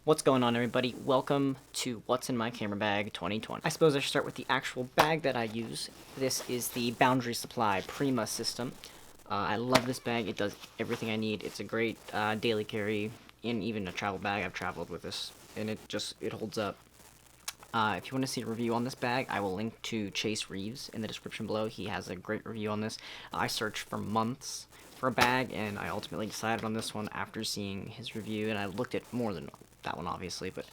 What's going on, everybody? Welcome to What's in My Camera Bag 2020. I suppose I should start with the actual bag that I use. This is the Boundary Supply Prima system. I love this bag. It does everything I need. It's a great daily carry, and even a travel bag. I've traveled with this, and it holds up. If you want to see a review on this bag, I will link to Chase Reeves in the description below. He has a great review on this. I searched for months for a bag, and I ultimately decided on this one after seeing his review, and I looked at more than that one, obviously, but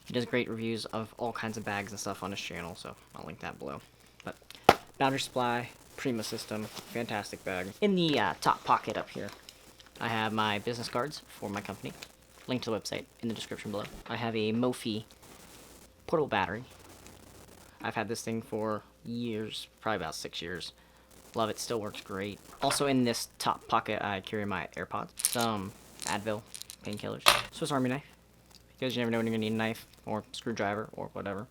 he does great reviews of all kinds of bags and stuff on his channel, so I'll link that below. But Boundary Supply, Prima system, fantastic bag. In the top pocket up here, I have my business cards for my company. Link to the website in the description below. I have a Mophie portable battery. I've had this thing for years, probably about 6 years. Love it, still works great. Also in this top pocket, I carry my AirPods, some Advil, painkillers, Swiss Army knife, because you never know when you're gonna need a knife, or screwdriver, or whatever.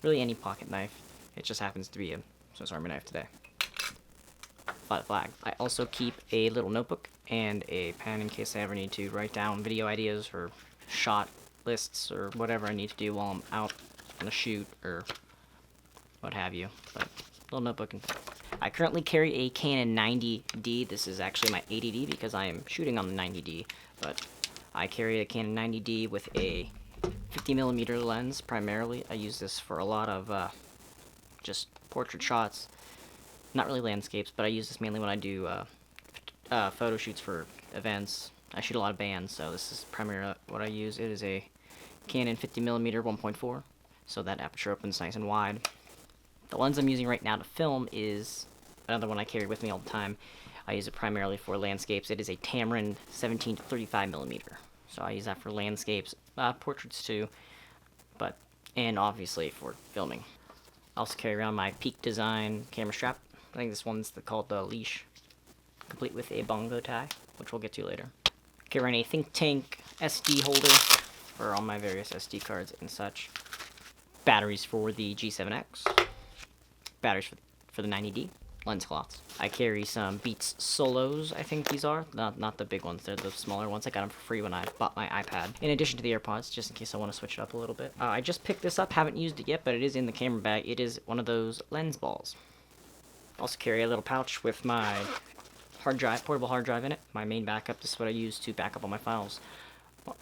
Really any pocket knife. It just happens to be a Swiss Army knife today. Fly the flag. I also keep a little notebook and a pen in case I ever need to write down video ideas or shot lists or whatever I need to do while I'm out on a shoot or what have you. But little notebook and I currently carry a Canon 90D. This is actually my 80D because I am shooting on the 90D, but I carry a Canon 90D with a 50mm lens primarily. I use this for a lot of just portrait shots, not really landscapes, but I use this mainly when I do photo shoots for events. I shoot a lot of bands, so this is primarily what I use. It is a Canon 50mm 1.4, so that aperture opens nice and wide. The lens I'm using right now to film is another one I carry with me all the time. I use it primarily for landscapes. It is a Kamron 17 to 35mm. So I use that for landscapes, portraits too, and obviously for filming. I also carry around my Peak Design camera strap. I think this one's called the leash, complete with a bongo tie, which we'll get to later. Carry around a Think Tank SD holder for all my various SD cards and such. Batteries for the G7X. Batteries for the 90D. Lens cloths. I carry some Beats Solos, I think these are. Not the big ones, they're the smaller ones. I got them for free when I bought my iPad. In addition to the AirPods, just in case I want to switch it up a little bit. I just picked this up, haven't used it yet, but it is in the camera bag. It is one of those lens balls. Also carry a little pouch with my hard drive, portable hard drive in it. My main backup. This is what I use to back up all my files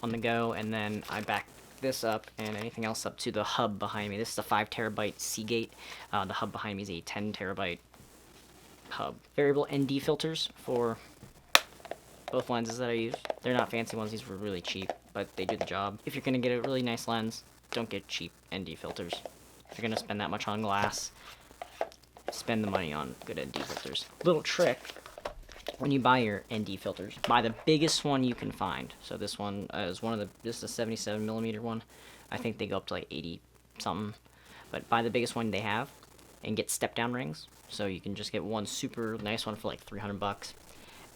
on the go, and then I back this up and anything else up to the hub behind me. This is a 5TB Seagate. The hub behind me is a 10TB hub. Variable ND filters for both lenses that I use. They're not fancy ones, these were really cheap, but they do the job. If you're going to get a really nice lens, don't get cheap ND filters. If you're going to spend that much on glass, spend the money on good ND filters. Little trick, when you buy your ND filters, buy the biggest one you can find. So this one is this is a 77mm one. I think they go up to like 80 something, but buy the biggest one they have and get step down rings. So you can just get one super nice one for like $300,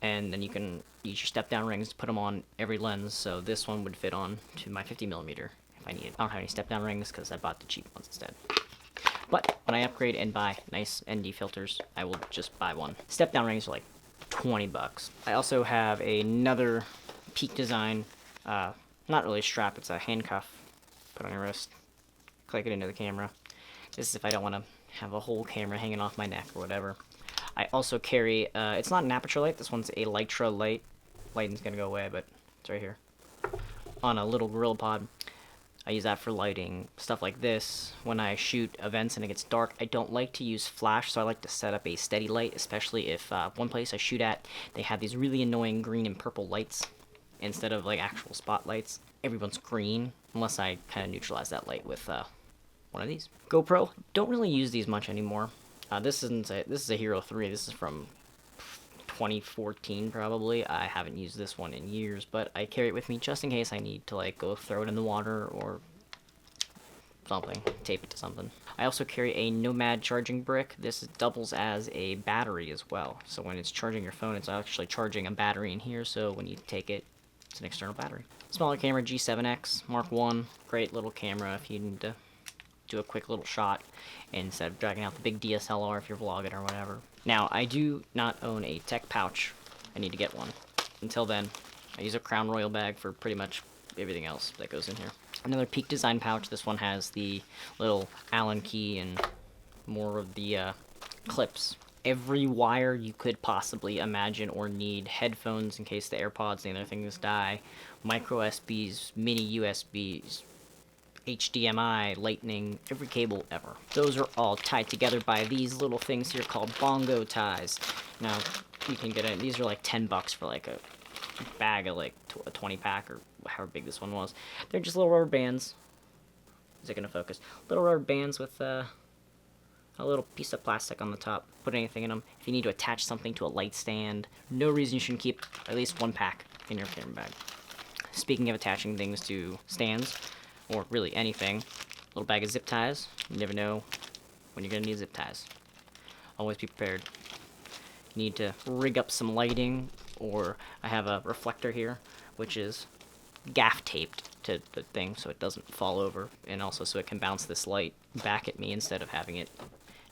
and then you can use your step down rings to put them on every lens. So this one would fit on to my 50mm if I need it. I don't have any step down rings because I bought the cheap ones instead. But when I upgrade and buy nice ND filters, I will just buy one. Step down rings are like $20. I also have another Peak Design, not really a strap, it's a handcuff. Put on your wrist, click it into the camera. This is if I don't want to have a whole camera hanging off my neck or whatever. I also carry, it's not an aperture light, this one's a Lytra light. Lighting's gonna go away, but it's right here. On a little grill pod. I use that for lighting, stuff like this. When I shoot events and it gets dark, I don't like to use flash, so I like to set up a steady light, especially if one place I shoot at, they have these really annoying green and purple lights instead of like actual spotlights. Everyone's green, unless I kind of neutralize that light with one of these. GoPro, don't really use these much anymore. This is a Hero 3. This is from 2014 probably. I haven't used this one in years, but I carry it with me just in case I need to like go throw it in the water or something, tape it to something. I also carry a Nomad charging brick. This doubles as a battery as well. So when it's charging your phone, it's actually charging a battery in here, so when you take it, it's an external battery. Smaller camera, G7X Mark 1. Great little camera if you need to do a quick little shot instead of dragging out the big DSLR if you're vlogging or whatever. Now, I do not own a tech pouch. I need to get one. Until then, I use a Crown Royal bag for pretty much everything else that goes in here. Another Peak design pouch. This one has the little Allen key and more of the clips. Every wire you could possibly imagine or need. Headphones in case the AirPods and other things die. Micro SBs, mini USBs, HDMI, Lightning, every cable ever. Those are all tied together by these little things here called bongo ties. Now, you can get it. These are like $10 for like a bag of like a 20 pack or however big this one was. They're just little rubber bands. Is it gonna focus? Little rubber bands with a little piece of plastic on the top. Put anything in them. If you need to attach something to a light stand, no reason you shouldn't keep at least one pack in your camera bag. Speaking of attaching things to stands, or really anything, little bag of zip ties. You never know when you're gonna need zip ties. Always be prepared. You need to rig up some lighting, or I have a reflector here, which is gaff taped to the thing so it doesn't fall over, and also so it can bounce this light back at me instead of having it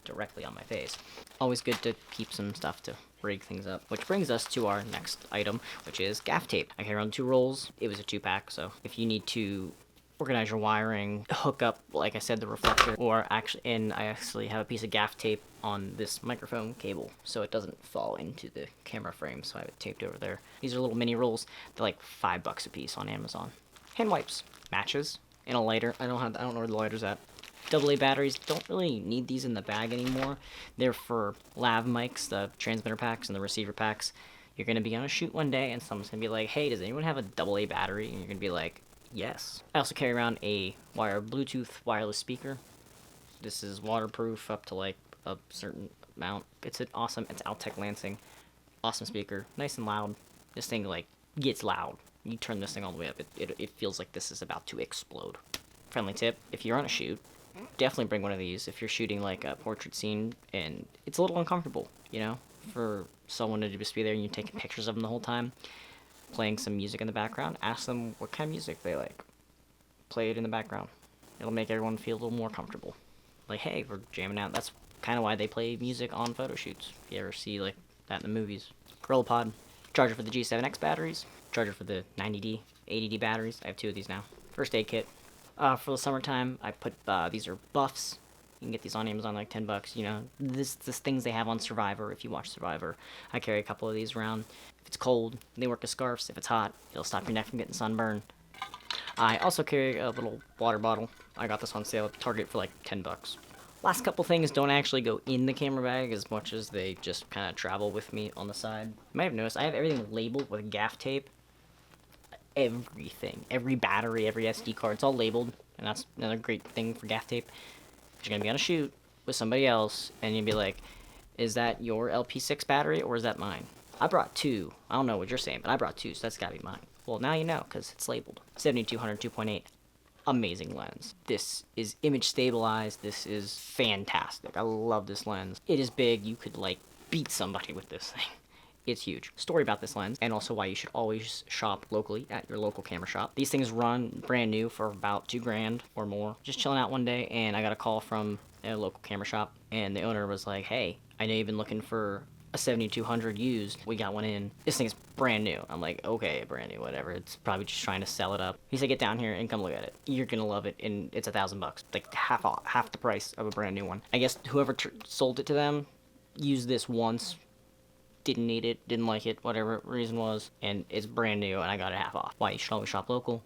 directly on my face. Always good to keep some stuff to rig things up. Which brings us to our next item, which is gaff tape. I carry around 2 rolls. It was a 2-pack, so if you need to organize your wiring, hook up, like I said, the reflector, or I actually have a piece of gaff tape on this microphone cable so it doesn't fall into the camera frame, so I have it taped over there. These are little mini rolls. They're like $5 a piece on Amazon. Hand wipes, matches, and a lighter. I don't know where the lighter's at. AA batteries, don't really need these in the bag anymore. They're for lav mics, the transmitter packs and the receiver packs. You're gonna be on a shoot one day and someone's gonna be like, hey, does anyone have a AA battery? And you're gonna be like, yes. I also carry around a Bluetooth wireless speaker. This is waterproof up to like a certain amount. It's Altec Lansing. Awesome speaker, nice and loud. This thing like gets loud. You turn this thing all the way up, it feels like this is about to explode. Friendly tip, if you're on a shoot, definitely bring one of these if you're shooting like a portrait scene and it's a little uncomfortable, you know, for someone to just be there and you're taking pictures of them the whole time. Playing some music in the background, ask them what kind of music they like. Play it in the background. It'll make everyone feel a little more comfortable. Like, hey, we're jamming out. That's kind of why they play music on photo shoots. If you ever see like that in the movies. Gorilla Pod, charger for the G7X batteries, charger for the 90D, 80D batteries. I have 2 of these now. First aid kit. For the summertime, I put these are buffs. You can get these on Amazon like $10. You know, this things they have on Survivor. If you watch Survivor, I carry a couple of these around. If it's cold, they work as scarves. If it's hot, it'll stop your neck from getting sunburned. I also carry a little water bottle. I got this on sale at Target for like $10. Last couple things don't actually go in the camera bag as much as they just kind of travel with me on the side. You might have noticed I have everything labeled with gaff tape. Everything, every battery, every SD card, it's all labeled, and that's another great thing for gaff tape. You're gonna be on a shoot with somebody else, and you'd be like, is that your LP6 battery, or is that mine? I brought 2. I don't know what you're saying, but I brought 2, so that's gotta be mine. Well, now you know, because it's labeled. 7200 2.8. Amazing lens. This is image stabilized. This is fantastic. I love this lens. It is big. You could, like, beat somebody with this thing. It's huge. Story about this lens, and also why you should always shop locally at your local camera shop. These things run brand new for about $2,000 or more. Just chilling out one day, and I got a call from a local camera shop, and the owner was like, hey, I know you've been looking for a 7200 used. We got one in. This thing's brand new. I'm like, okay, brand new, whatever. It's probably just trying to sell it up. He said, get down here and come look at it. You're gonna love it, and it's $1,000. Like half the price of a brand new one. I guess whoever sold it to them used this once, didn't need it, didn't like it, whatever reason was, and it's brand new, and I got it half off. Why you should always shop local.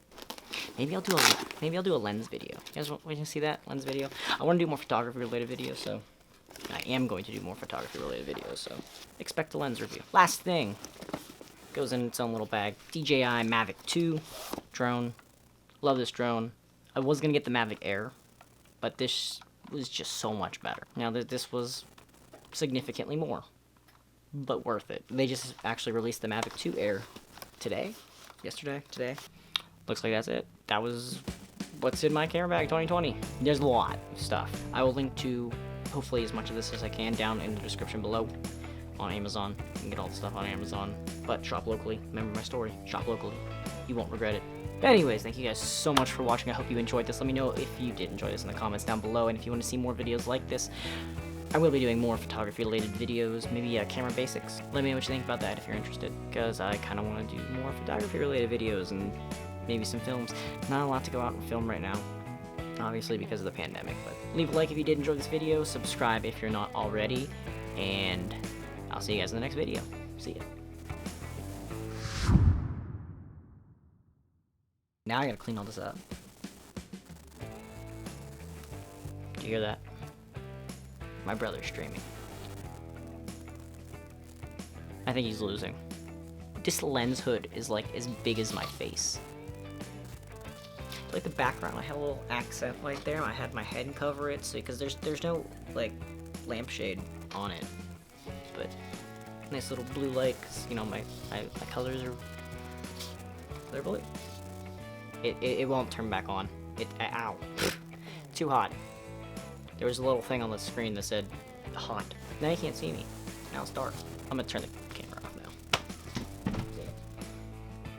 Maybe I'll do a lens video. You guys want to see that lens video? I want to do more photography related videos, so I am going to do more photography related videos. So expect a lens review. Last thing goes in its own little bag. DJI Mavic 2 drone. Love this drone. I was gonna get the Mavic Air, but this was just so much better. Now that this was significantly more, but worth it. They just actually released the Mavic 2 Air today. Looks like that's it. That was what's in my camera bag 2020. There's a lot of stuff. I will link to hopefully as much of this as I can down in the description below on Amazon. You can get all the stuff on Amazon, but shop locally. Remember my story, shop locally. You won't regret it. But anyways, thank you guys so much for watching. I hope you enjoyed this. Let me know if you did enjoy this in the comments down below, and if you want to see more videos like this, I will be doing more photography-related videos, maybe camera basics. Let me know what you think about that if you're interested, because I kind of want to do more photography-related videos, and maybe some films. Not a lot to go out and film right now, obviously because of the pandemic, but leave a like if you did enjoy this video, subscribe if you're not already, and I'll see you guys in the next video. See ya. Now I gotta clean all this up. Do you hear that? My brother's streaming. I think he's losing. This lens hood is like as big as my face. Like the background, I had a little accent right there. I had my head cover it, so because there's no like lampshade on it, but nice little blue light. Cause you know my colors are they're blue. It won't turn back on. Ow, too hot. There was a little thing on the screen that said hot. Now you can't see me. Now it's dark. I'm gonna turn the